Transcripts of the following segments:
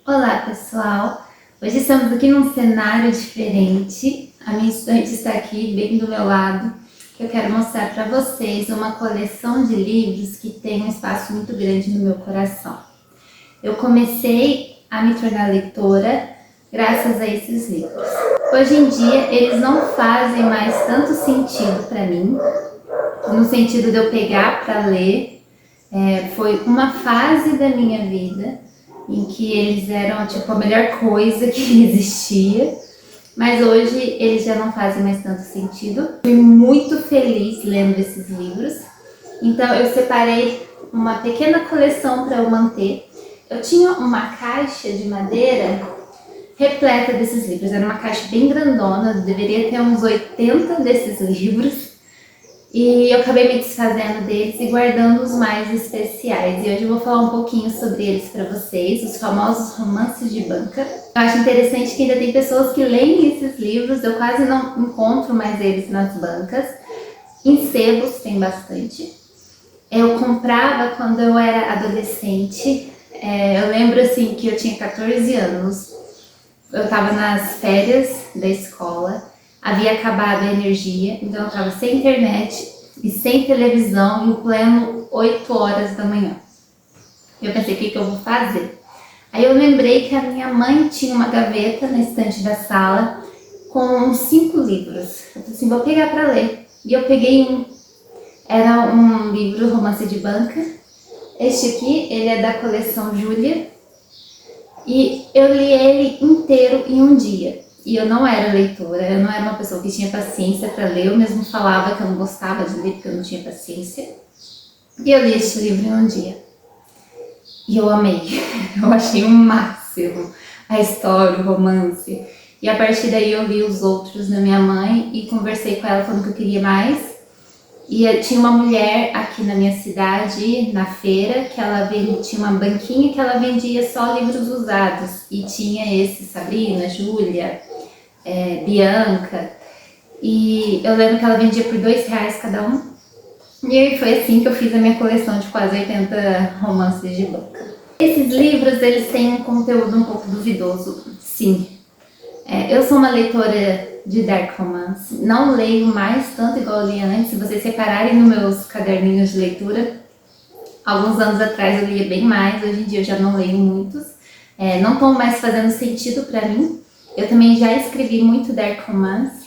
Olá pessoal, hoje estamos aqui num cenário diferente. A minha estante está aqui bem do meu lado. Eu quero mostrar para vocês uma coleção de livros que tem um espaço muito grande no meu coração. Eu comecei a me tornar leitora graças a esses livros. Hoje em dia eles não fazem mais tanto sentido para mim, no sentido de eu pegar para ler. Foi uma fase da minha vida em que eles eram tipo a melhor coisa que existia, mas hoje eles já não fazem mais tanto sentido. Fui muito feliz lendo esses livros, então eu separei uma pequena coleção para eu manter. Eu tinha uma caixa de madeira repleta desses livros, era uma caixa bem grandona, deveria ter uns 80 desses livros. E eu acabei me desfazendo deles e guardando os mais especiais. E hoje eu vou falar um pouquinho sobre eles para vocês, os famosos romances de banca. Eu acho interessante que ainda tem pessoas que leem esses livros, eu quase não encontro mais eles nas bancas. Em sebos tem bastante. Eu comprava quando eu era adolescente. Eu lembro assim que eu tinha 14 anos. Eu estava nas férias da escola. Havia acabado a energia, então eu estava sem internet e sem televisão e o pleno 8 horas da manhã. Eu pensei, o que eu vou fazer? Aí eu lembrei que a minha mãe tinha uma gaveta na estante da sala com uns 5 livros. Eu falei assim, vou pegar para ler. E eu peguei um. Era um livro romance de banca. Este aqui, ele é da coleção Júlia. E eu li ele inteiro em um dia. E eu não era leitora, eu não era uma pessoa que tinha paciência para ler, eu mesmo falava que eu não gostava de ler porque eu não tinha paciência. E eu li este livro em um dia. E eu amei, eu achei o máximo a história, o romance. E a partir daí eu li os outros da minha mãe e conversei com ela falando que eu queria mais. E tinha uma mulher aqui na minha cidade, na feira, que ela tinha uma banquinha que ela vendia só livros usados. E tinha esse, Sabrina, Júlia, Bianca. E eu lembro que ela vendia por R$2 cada um. E aí foi assim que eu fiz a minha coleção de quase 80 romances de banca. Esses livros, eles têm um conteúdo um pouco duvidoso, sim. Eu sou uma leitora de dark romance, não leio mais tanto igual eu lia antes. Se vocês separarem nos meus caderninhos de leitura, alguns anos atrás eu lia bem mais, hoje em dia eu já não leio muitos. Não estão mais fazendo sentido para mim. Eu também já escrevi muito dark romance.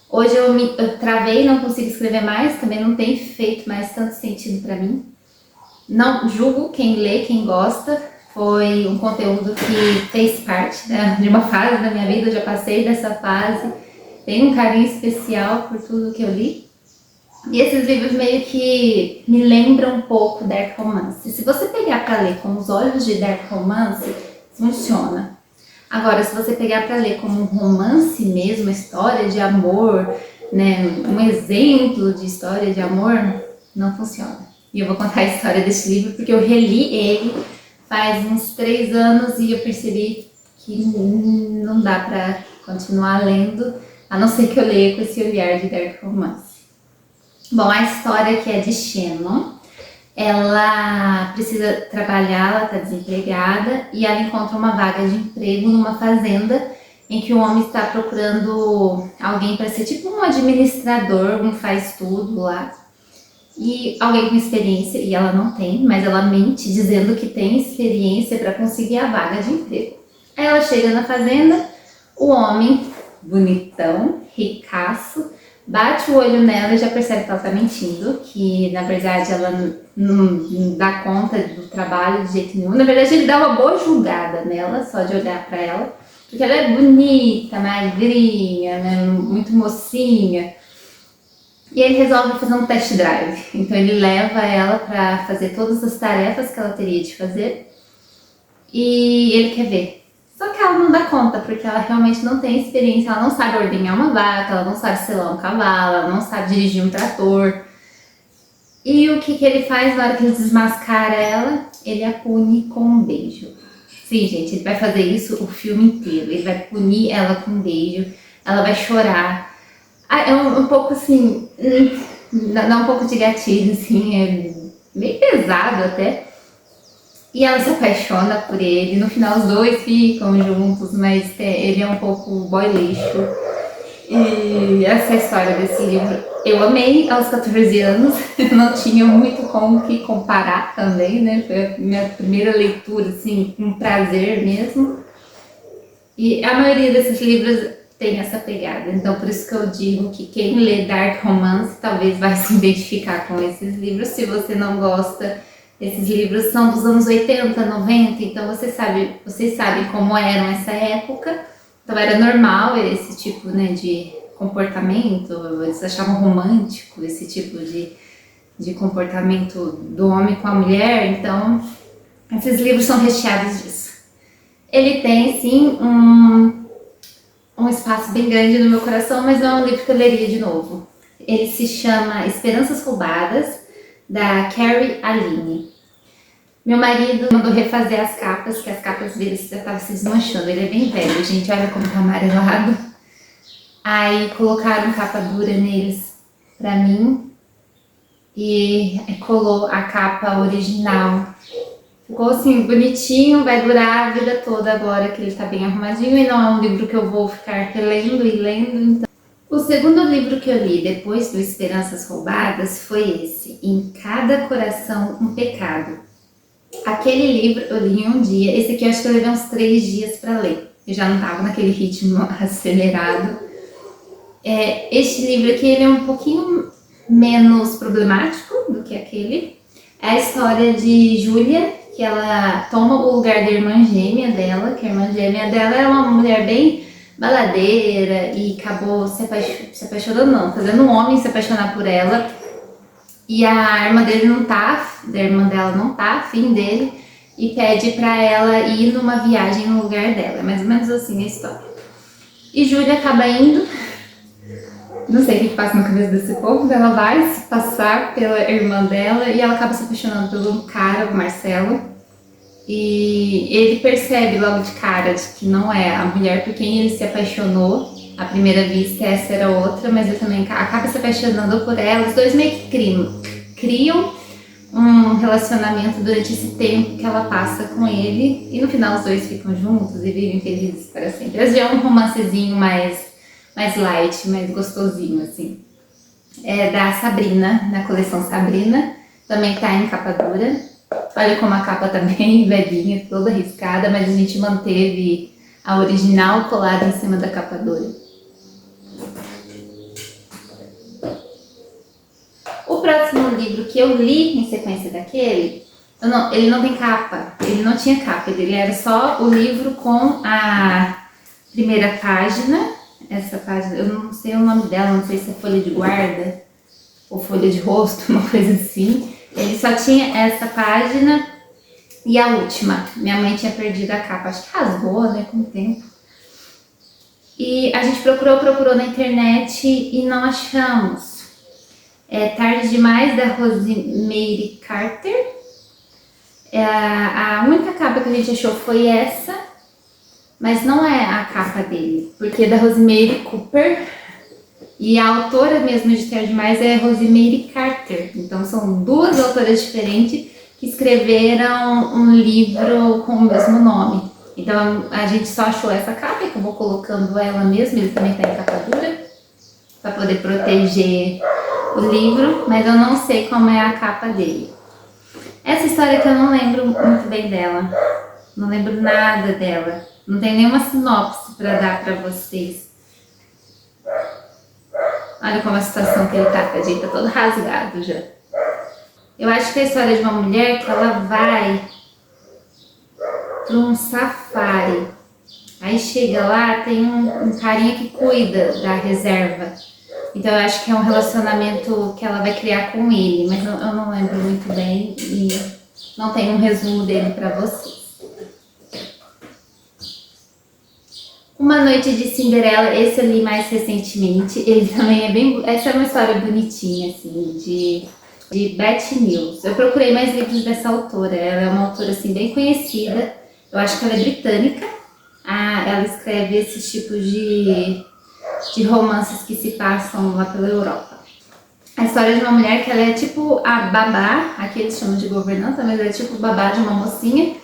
Hoje eu travei, não consigo escrever mais, também não tem feito mais tanto sentido para mim. Não julgo quem lê, quem gosta. Foi um conteúdo que fez parte de uma fase da minha vida, eu já passei dessa fase. Tenho um carinho especial por tudo que eu li. E esses livros meio que me lembram um pouco dark romance. Se você pegar para ler com os olhos de dark romance, funciona. Agora, se você pegar para ler como um romance mesmo, uma história de amor, né, um exemplo de história de amor, não funciona. E eu vou contar a história desse livro porque eu reli ele faz uns 3 anos e eu percebi que não dá para continuar lendo, a não ser que eu leia com esse olhar de dark romance. Bom, a história que é de Shannon, ela precisa trabalhar, ela está desempregada e ela encontra uma vaga de emprego numa fazenda em que o homem está procurando alguém para ser tipo um administrador, um faz tudo lá. E alguém com experiência, e ela não tem, mas ela mente dizendo que tem experiência para conseguir a vaga de emprego. Aí ela chega na fazenda, o homem, bonitão, ricaço, bate o olho nela e já percebe que ela tá mentindo, que na verdade ela não dá conta do trabalho de jeito nenhum. Na verdade ele dá uma boa julgada nela, só de olhar para ela, porque ela é bonita, magrinha, né, muito mocinha. E ele resolve fazer um test drive, então ele leva ela para fazer todas as tarefas que ela teria de fazer e ele quer ver. Só que ela não dá conta, porque ela realmente não tem experiência, ela não sabe ordenhar uma vaca, ela não sabe selar um cavalo, ela não sabe dirigir um trator. E o que ele faz na hora que ele desmascara ela? Ele a pune com um beijo. Sim, gente, ele vai fazer isso o filme inteiro, ele vai punir ela com um beijo, ela vai chorar. É um pouco assim, dá um pouco de gatilho, assim, é bem pesado até. E ela se apaixona por ele. No final, os dois ficam juntos, mas ele é um pouco boy lixo. E essa é a história desse livro. Eu amei aos 14 anos, não tinha muito com o que comparar também, né? Foi a minha primeira leitura, assim, com prazer mesmo. E a maioria desses livros tem essa pegada, então por isso que eu digo que quem lê Dark Romance talvez vai se identificar com esses livros. Se você não gosta, esses livros são dos anos 80, 90, então vocês sabem como eram essa época. Então era normal esse tipo, né, de comportamento, eles achavam romântico esse tipo de comportamento do homem com a mulher, então esses livros são recheados disso. Ele tem, sim, um espaço bem grande no meu coração, mas não é um livro que eu leria de novo. Ele se chama Esperanças Roubadas, da Carrie Aline. Meu marido mandou refazer as capas, que as capas dele já estavam se desmanchando. Ele é bem velho, gente, olha como tá amarelado. Aí colocaram capa dura neles pra mim e colou a capa original. Ficou assim, bonitinho, vai durar a vida toda agora que ele tá bem arrumadinho e não é um livro que eu vou ficar relendo e lendo. Então. O segundo livro que eu li depois do Esperanças Roubadas foi esse, Em Cada Coração um Pecado. Aquele livro eu li em um dia, esse aqui eu acho que eu levei uns 3 dias para ler. Eu já não tava naquele ritmo acelerado. Este livro aqui ele é um pouquinho menos problemático do que aquele. É a história de Júlia, que ela toma o lugar da irmã gêmea dela, que a irmã gêmea dela é uma mulher bem baladeira e acabou se apaixonando, não, fazendo um homem se apaixonar por ela. E a irmã dela não tá afim dele e pede pra ela ir numa viagem no lugar dela. É mais ou menos assim a história. E Júlia acaba indo, não sei o que passa na cabeça desse povo, ela vai se passar pela irmã dela e ela acaba se apaixonando pelo cara, o Marcelo. E ele percebe logo de cara de que não é a mulher por quem ele se apaixonou. À primeira vista, essa era outra, mas ele também acaba se apaixonando por ela. Os dois meio que criam um relacionamento durante esse tempo que ela passa com ele. E no final, os dois ficam juntos e vivem felizes para sempre. Esse já é um romancezinho mais light, mais gostosinho, assim. É da Sabrina, na coleção Sabrina. Também tá em capa dura. Olha como a capa tá bem velhinha, toda riscada, mas a gente manteve a original colada em cima da capa dura. O próximo livro que eu li em sequência daquele, ele não tem capa, ele não tinha capa, ele era só o livro com a primeira página. Essa página, eu não sei o nome dela, não sei se é folha de guarda ou folha de rosto, uma coisa assim. Ele só tinha essa página e a última. Minha mãe tinha perdido a capa, acho que rasgou, né, com o tempo. E a gente procurou na internet e não achamos. É Tarde Demais, da Rosemary Carter. A única capa que a gente achou foi essa, mas não é a capa dele, porque é da Rosemary Cooper e a autora mesmo de Tarde Demais é Rosemary Carter. Então são 2 autoras diferentes que escreveram um livro com o mesmo nome. Então a gente só achou essa capa e acabou colocando ela mesmo, ele também está em capa dura, para poder proteger o livro, mas eu não sei como é a capa dele. Essa história que eu não lembro muito bem dela, não lembro nada dela, não tem nenhuma sinopse para dar para vocês. Olha como a situação que ele tá, tadinho, tá todo rasgado já. Eu acho que é a história de uma mulher que ela vai para um safari. Aí chega lá, tem um carinha que cuida da reserva. Então eu acho que é um relacionamento que ela vai criar com ele, mas eu não lembro muito bem e não tem um resumo dele para vocês. Uma Noite de Cinderela, esse eu li mais recentemente, ele também é bem... Essa é uma história bonitinha, assim, de Beth Mills. Eu procurei mais livros dessa autora, ela é uma autora, assim, bem conhecida, eu acho que ela é britânica. Ela escreve esses tipos de romances que se passam lá pela Europa. a história de uma mulher que ela é tipo a babá, aqui eles chamam de governanta, mas ela é tipo babá de uma mocinha,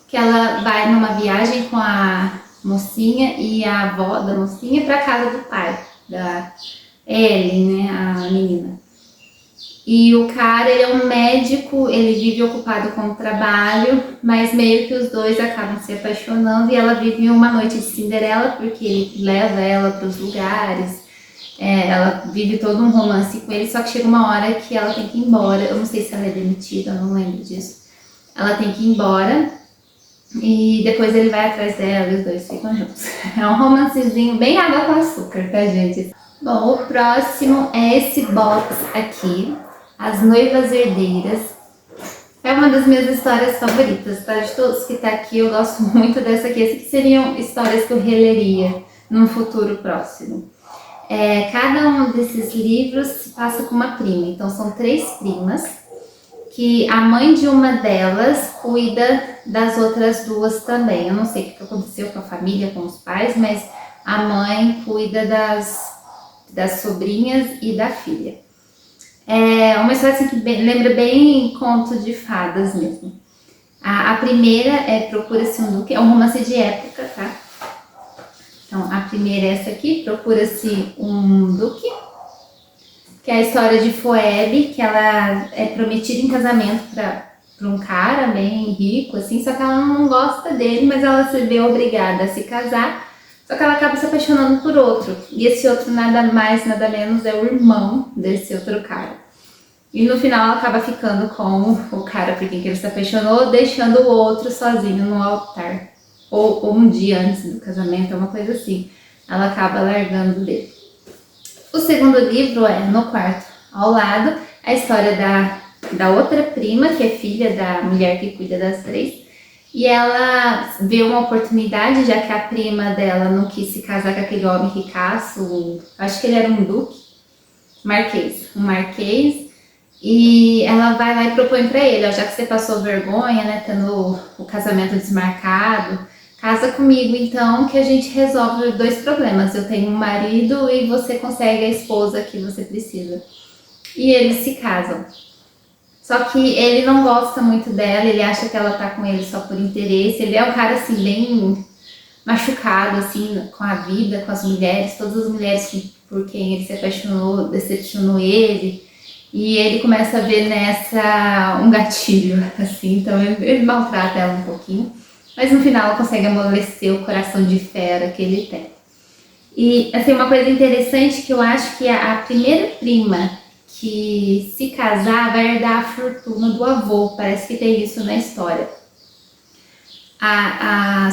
que ela vai numa viagem com a mocinha e a avó da mocinha para casa do pai, da Ellie, né, a menina. E o cara, ele é um médico, ele vive ocupado com o trabalho, mas meio que os dois acabam se apaixonando e ela vive uma noite de Cinderela, porque ele leva ela para os lugares, ela vive todo um romance com ele, só que chega uma hora que ela tem que ir embora, eu não sei se ela é demitida, eu não lembro disso. Ela tem que ir embora e depois ele vai atrás dela e os dois ficam juntos. É um romancezinho bem água com açúcar, tá, gente? Bom, o próximo é esse box aqui, As Noivas Herdeiras. É uma das minhas histórias favoritas, tá? De todos que tá aqui, eu gosto muito dessa aqui. Essas aqui seriam histórias que eu releria num futuro próximo. Cada um desses livros se passa com uma prima, então são 3 primas, que a mãe de uma delas cuida das outras 2 também. Eu não sei o que aconteceu com a família, com os pais, mas a mãe cuida das sobrinhas e da filha. É uma história assim, que lembra bem conto de fadas mesmo. A primeira é Procura-se um Duque, é um romance de época, tá? Então, a primeira é essa aqui, Procura-se um Duque, que é a história de Phoebe, que ela é prometida em casamento para um cara bem rico, assim, só que ela não gosta dele, mas ela se vê obrigada a se casar, só que ela acaba se apaixonando por outro. E esse outro nada mais, nada menos é o irmão desse outro cara. E no final ela acaba ficando com o cara por quem ele se apaixonou, deixando o outro sozinho no altar. Ou um dia antes do casamento, é uma coisa assim. Ela acaba largando dele. O segundo livro é No Quarto ao Lado, a história da outra prima, que é filha da mulher que cuida das 3. E ela vê uma oportunidade, já que a prima dela não quis se casar com aquele homem ricaço, acho que ele era um duque, um marquês, e ela vai lá e propõe para ele, ó, já que você passou vergonha, né, tendo o casamento desmarcado, casa comigo então que a gente resolve 2 problemas, eu tenho um marido e você consegue a esposa que você precisa. E eles se casam. Só que ele não gosta muito dela, ele acha que ela tá com ele só por interesse. Ele é um cara assim, bem machucado assim, com a vida, com as mulheres. Todas as mulheres por quem ele se apaixonou, decepcionou ele. E ele começa a ver nessa um gatilho, assim, então ele maltrata ela um pouquinho. Mas no final ela consegue amolecer o coração de fera que ele tem. E assim, uma coisa interessante que eu acho que a primeira prima que se casar vai herdar a fortuna do avô, parece que tem isso na história.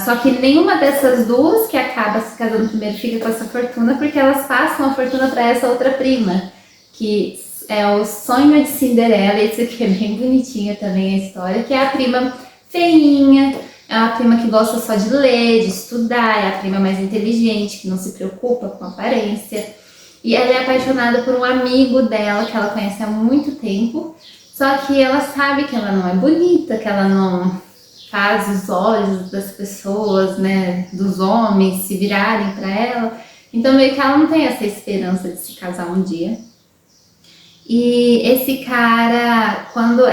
Só que nenhuma dessas 2 que acaba se casando primeiro fica com essa fortuna, porque elas passam a fortuna para essa outra prima, que é o Sonho de Cinderela. Esse aqui é bem bonitinho também a história, que é a prima feinha, é uma prima que gosta só de ler, de estudar, é a prima mais inteligente, que não se preocupa com a aparência. E ela é apaixonada por um amigo dela, que ela conhece há muito tempo, só que ela sabe que ela não é bonita, que ela não faz os olhos das pessoas, né, dos homens se virarem para ela. Então meio que ela não tem essa esperança de se casar um dia. E esse cara, quando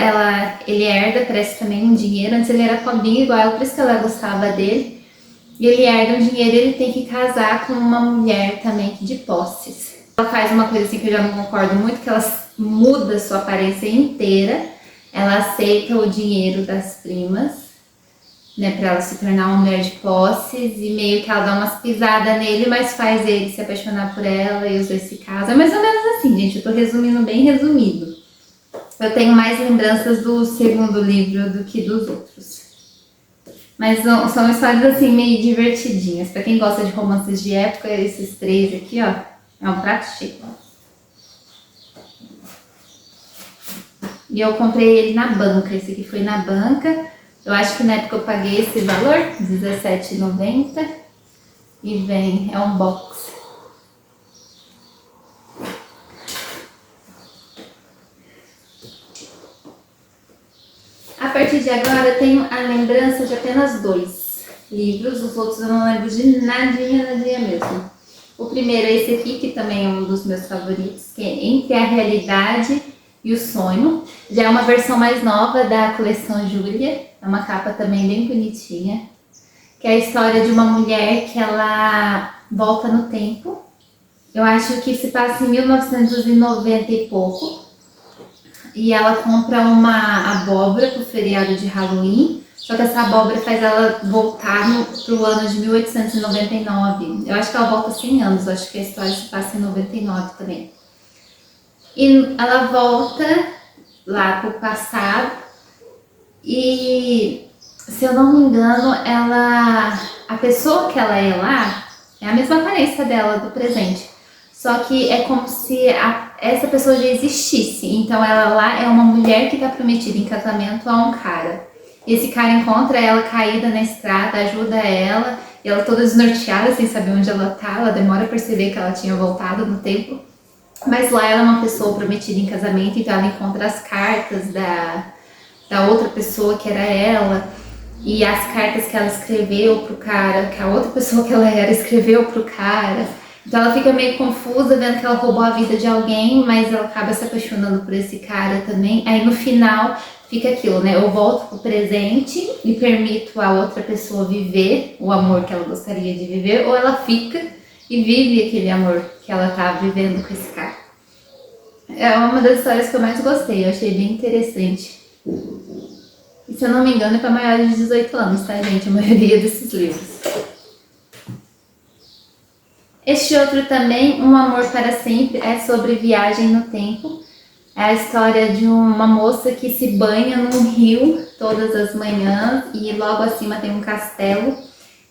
ele herda, parece também um dinheiro, antes ele era pobrinho igual ela, por isso que ela gostava dele. E ele herda um dinheiro e ele tem que casar com uma mulher também de posses. Ela faz uma coisa assim que eu já não concordo muito, que ela muda sua aparência inteira. Ela aceita o dinheiro das primas, né, pra ela se tornar uma mulher de posses, e meio que ela dá umas pisadas nele, mas faz ele se apaixonar por ela e os dois se casam. É mais ou menos assim, gente, eu tô resumindo bem resumido. Eu tenho mais lembranças do segundo livro do que dos outros. Mas são histórias assim meio divertidinhas. Pra quem gosta de romances de época, esses 3 aqui, ó, é um prato cheio. E eu comprei ele na banca, esse aqui foi na banca. Eu acho que na época eu paguei esse valor, R$17,90. E vem, é um box. A partir de agora eu tenho a lembrança de apenas 2 livros, os outros eu não lembro de nadinha mesmo. O primeiro é esse aqui, que também é um dos meus favoritos, que é Entre a Realidade e o Sonho. Já é uma versão mais nova da coleção Júlia, é uma capa também bem bonitinha, que é a história de uma mulher que ela volta no tempo. Eu acho que se passa em 1990 e pouco. E ela compra uma abóbora pro feriado de Halloween. Só que essa abóbora faz ela voltar pro ano de 1899. Eu acho que ela volta 100 anos, eu acho que a história se passa em 99 também. E ela volta lá pro passado e, se eu não me engano, a pessoa que ela é lá é a mesma aparência dela do presente. Só que é como se essa pessoa já existisse. Então ela lá é uma mulher que está prometida em casamento a um cara. Esse cara encontra ela caída na estrada, ajuda ela, e ela toda desnorteada, sem saber onde ela tá. Ela demora a perceber que ela tinha voltado no tempo. Mas lá ela é uma pessoa prometida em casamento, então ela encontra as cartas da outra pessoa que era ela, e as cartas que ela escreveu pro cara, que a outra pessoa que ela era escreveu pro cara. Então ela fica meio confusa vendo que ela roubou a vida de alguém, mas ela acaba se apaixonando por esse cara também. Aí no final fica aquilo, né? Eu volto pro presente e permito a outra pessoa viver o amor que ela gostaria de viver, ou ela fica e vive aquele amor que ela tá vivendo com esse cara. É uma das histórias que eu mais gostei, eu achei bem interessante. E se eu não me engano é para maiores de 18 anos, tá, gente? A maioria desses livros. Este outro também, Um Amor para Sempre, é sobre viagem no tempo. É a história de uma moça que se banha num rio todas as manhãs e logo acima tem um castelo.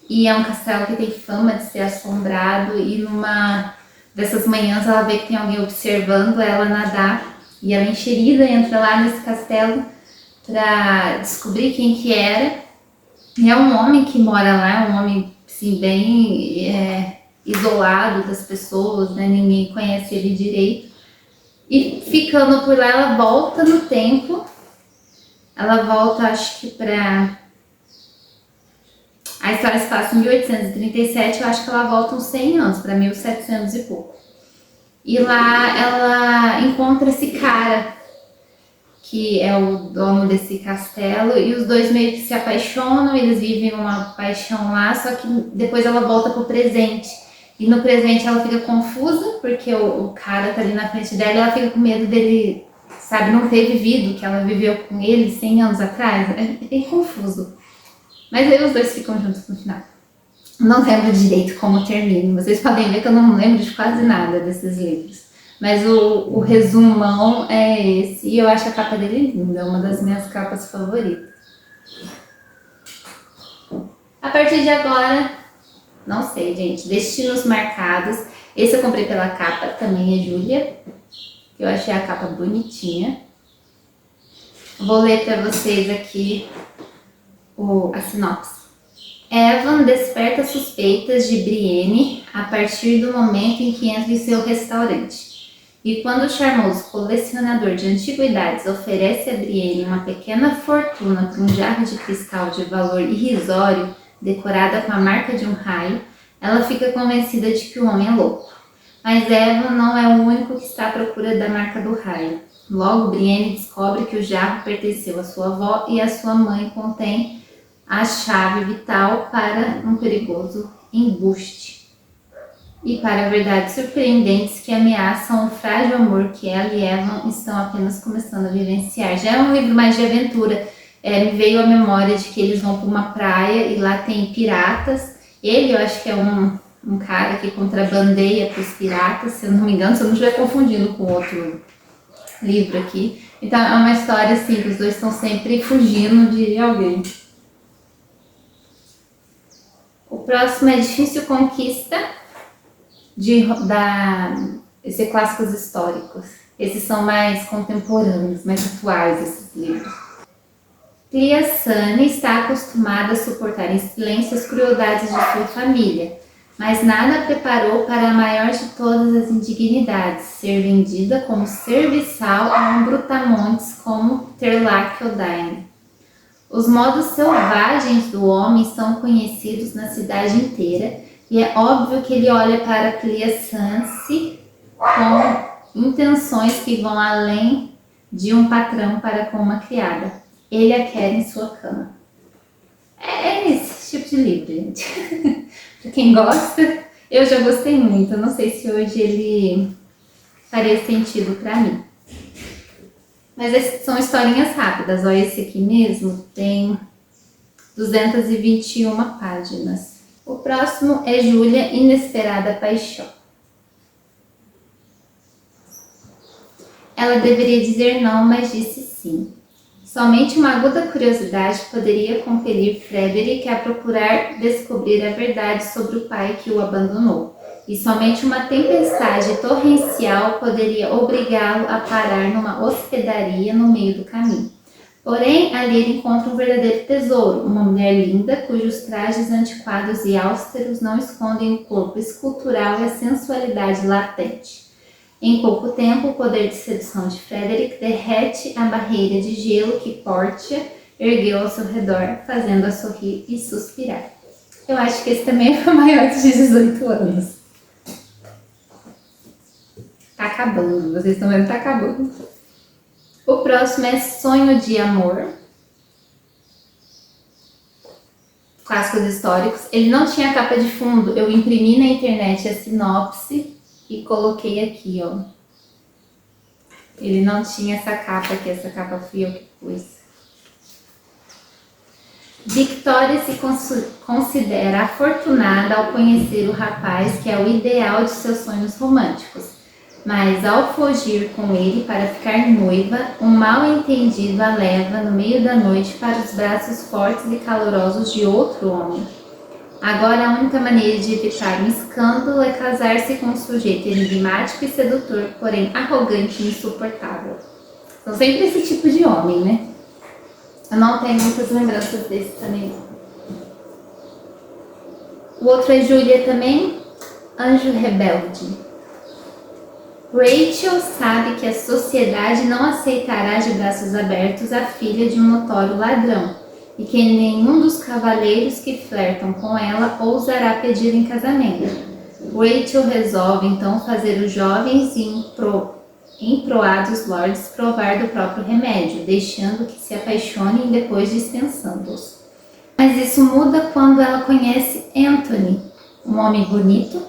E é um castelo que tem fama de ser assombrado, e numa dessas manhãs ela vê que tem alguém observando ela nadar. E ela enxerida entra lá nesse castelo para descobrir quem que era. E é um homem que mora lá, é um homem assim, bem isolado das pessoas, né? Ninguém conhece ele direito. E ficando por lá, ela volta no tempo. Ela volta, acho que para... A história se passa em 1837, eu acho que ela volta uns 100 anos, para 1700 e pouco. E lá ela encontra esse cara, que é o dono desse castelo, e os dois meio que se apaixonam, eles vivem uma paixão lá, só que depois ela volta pro presente. E no presente ela fica confusa, porque o cara tá ali na frente dela e ela fica com medo dele, sabe, não ter vivido o que ela viveu com ele 100 anos atrás. É bem confuso. Mas aí os dois ficam juntos no final. Não lembro direito como termina. Vocês podem ver que eu não lembro de quase nada desses livros. Mas o resumão é esse. E eu acho a capa dele linda. É uma das minhas capas favoritas. A partir de agora, não sei, gente. Destinos Marcados. Esse eu comprei pela capa. Também é Júlia. Eu achei a capa bonitinha. Vou ler para vocês aqui a sinopse. Evan desperta suspeitas de Brienne a partir do momento em que entra em seu restaurante. E quando o charmoso colecionador de antiguidades oferece a Brienne uma pequena fortuna por um jarro de cristal de valor irrisório, decorada com a marca de um raio, ela fica convencida de que o homem é louco. Mas Evan não é o único que está à procura da marca do raio. Logo, Brienne descobre que o jarro pertenceu à sua avó e a sua mãe contém a chave vital para um perigoso embuste e para verdades surpreendentes que ameaçam o frágil amor que ela e Evan estão apenas começando a vivenciar. Já é um livro mais de aventura. Me veio à memória de que eles vão para uma praia e lá tem piratas. Ele, eu acho que é um cara que contrabandeia para os piratas, se eu não me engano, se eu não estiver confundindo com outro livro aqui. Então é uma história assim, que os dois estão sempre fugindo de alguém. O próximo é Difícil Conquista, esse é clássicos históricos. Esses são mais contemporâneos, mais atuais, esses livros. Clea Sunny está acostumada a suportar em silêncio as crueldades de sua família, mas nada a preparou para a maior de todas as indignidades, ser vendida como serviçal a um brutamontes como Terlac O'Dine. Os modos selvagens do homem são conhecidos na cidade inteira, E é óbvio que ele olha para Clearchance com intenções que vão além de um patrão para com uma criada. Ele a quer em sua cama. É esse tipo de livro, gente. Para quem gosta, eu já gostei muito. Eu não sei se hoje ele faria sentido para mim. Mas são historinhas rápidas. Olha, esse aqui mesmo tem 221 páginas. O próximo é Júlia, Inesperada Paixão. Ela deveria dizer não, mas disse sim. Somente uma aguda curiosidade poderia compelir Frederick a procurar descobrir a verdade sobre o pai que o abandonou. E somente uma tempestade torrencial poderia obrigá-lo a parar numa hospedaria no meio do caminho. Porém, ali ele encontra um verdadeiro tesouro, uma mulher linda cujos trajes antiquados e austeros não escondem o corpo escultural e a sensualidade latente. Em pouco tempo, o poder de sedução de Frederick derrete a barreira de gelo que Portia ergueu ao seu redor, fazendo-a sorrir e suspirar. Eu acho que esse também é maior de 18 anos. Tá acabando, vocês estão vendo que tá acabando. O próximo é Sonho de Amor. Clássicos históricos. Ele não tinha capa de fundo, eu imprimi na internet a sinopse e coloquei aqui, ó. Ele não tinha essa capa aqui, essa capa fui eu que pus. Victoria se considera afortunada ao conhecer o rapaz que é o ideal de seus sonhos românticos. Mas ao fugir com ele para ficar noiva, um mal-entendido a leva no meio da noite para os braços fortes e calorosos de outro homem. Agora a única maneira de evitar um escândalo é casar-se com um sujeito enigmático e sedutor, porém arrogante e insuportável. São sempre esse tipo de homem, né? Eu não tenho muitas lembranças desse também. O outro é Júlia também, Anjo Rebelde. Rachel sabe que a sociedade não aceitará de braços abertos a filha de um notório ladrão e que nenhum dos cavalheiros que flertam com ela ousará pedir em casamento. Rachel resolve então fazer os jovens e emproados lords provar do próprio remédio, deixando que se apaixonem e depois dispensando-os. Mas isso muda quando ela conhece Anthony, um homem bonito,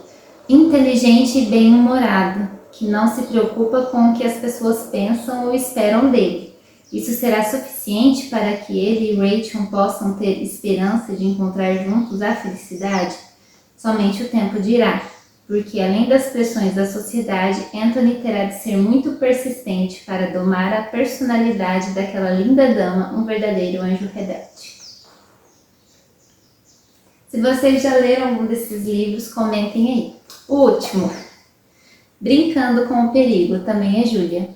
inteligente e bem-humorado, que não se preocupa com o que as pessoas pensam ou esperam dele. Isso será suficiente para que ele e Rachel possam ter esperança de encontrar juntos a felicidade? Somente o tempo dirá, porque além das pressões da sociedade, Anthony terá de ser muito persistente para domar a personalidade daquela linda dama, um verdadeiro anjo rebelde. Se vocês já leram algum desses livros, comentem aí. O último, Brincando com o Perigo, também é Júlia.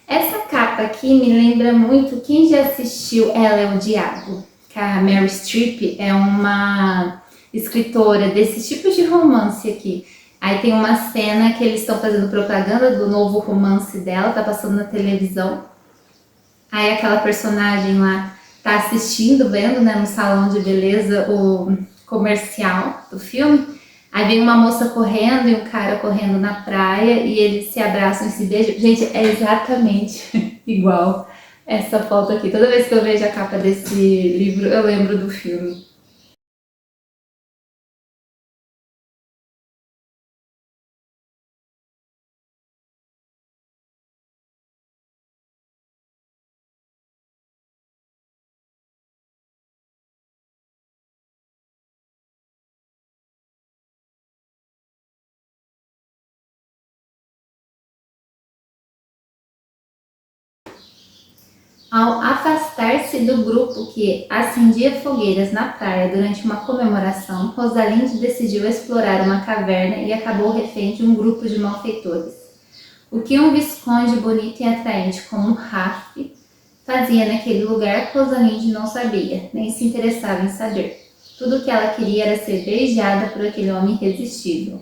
Essa capa aqui me lembra muito, quem já assistiu Ela é o Diabo? Que a Meryl Streep é uma escritora desses tipos de romance aqui. Aí tem uma cena que eles estão fazendo propaganda do novo romance dela, tá passando na televisão. Aí aquela personagem lá tá assistindo, vendo, né, no salão de beleza o comercial do filme. Aí vem uma moça correndo e um cara correndo na praia e eles se abraçam e se beijam. Gente, é exatamente igual essa foto aqui. Toda vez que eu vejo a capa desse livro, eu lembro do filme. Ao afastar-se do grupo que acendia fogueiras na praia durante uma comemoração, Rosalinde decidiu explorar uma caverna e acabou refém de um grupo de malfeitores. O que um visconde bonito e atraente como Rafe fazia naquele lugar, Rosalinde não sabia, nem se interessava em saber. Tudo o que ela queria era ser beijada por aquele homem irresistível.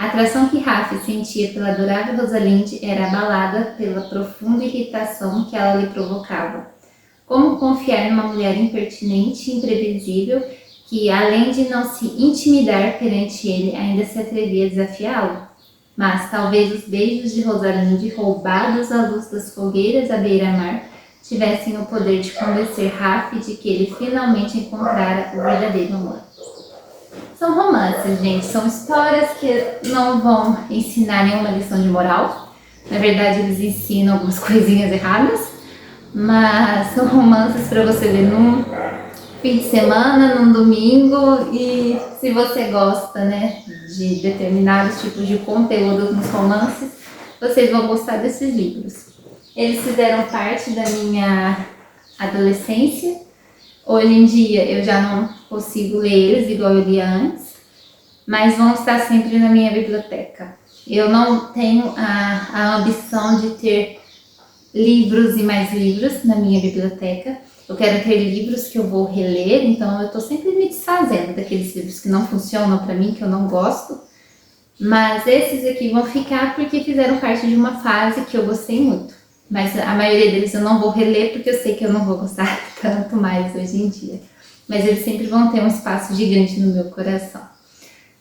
A atração que Rafe sentia pela adorável Rosalinde era abalada pela profunda irritação que ela lhe provocava. Como confiar numa mulher impertinente e imprevisível que além de não se intimidar perante ele, ainda se atrevia a desafiá-lo. Mas talvez os beijos de Rosalinde, roubados à luz das fogueiras à beira-mar, tivessem o poder de convencer Raf de que ele finalmente encontrara o verdadeiro amor. São romances, gente, são histórias que não vão ensinar nenhuma lição de moral. Na verdade, eles ensinam algumas coisinhas erradas, mas são romances para você ler num fim de semana, num domingo, e se você gosta, né, de determinados tipos de conteúdo nos romances, vocês vão gostar desses livros. Eles fizeram parte da minha adolescência. Hoje em dia eu já não consigo ler eles igual eu lia antes, mas vão estar sempre na minha biblioteca. Eu não tenho a ambição de ter livros e mais livros na minha biblioteca. Eu quero ter livros que eu vou reler, então eu estou sempre me desfazendo daqueles livros que não funcionam para mim, que eu não gosto. Mas esses aqui vão ficar porque fizeram parte de uma fase que eu gostei muito. Mas a maioria deles eu não vou reler porque eu sei que eu não vou gostar tanto mais hoje em dia. Mas eles sempre vão ter um espaço gigante no meu coração.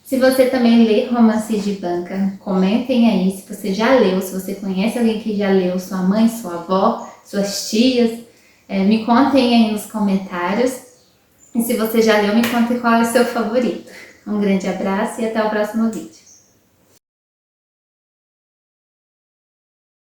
Se você também lê romances de banca, comentem aí se você já leu, se você conhece alguém que já leu, sua mãe, sua avó, suas tias. Me contem aí nos comentários. E se você já leu, me conte qual é o seu favorito. Um grande abraço e até o próximo vídeo.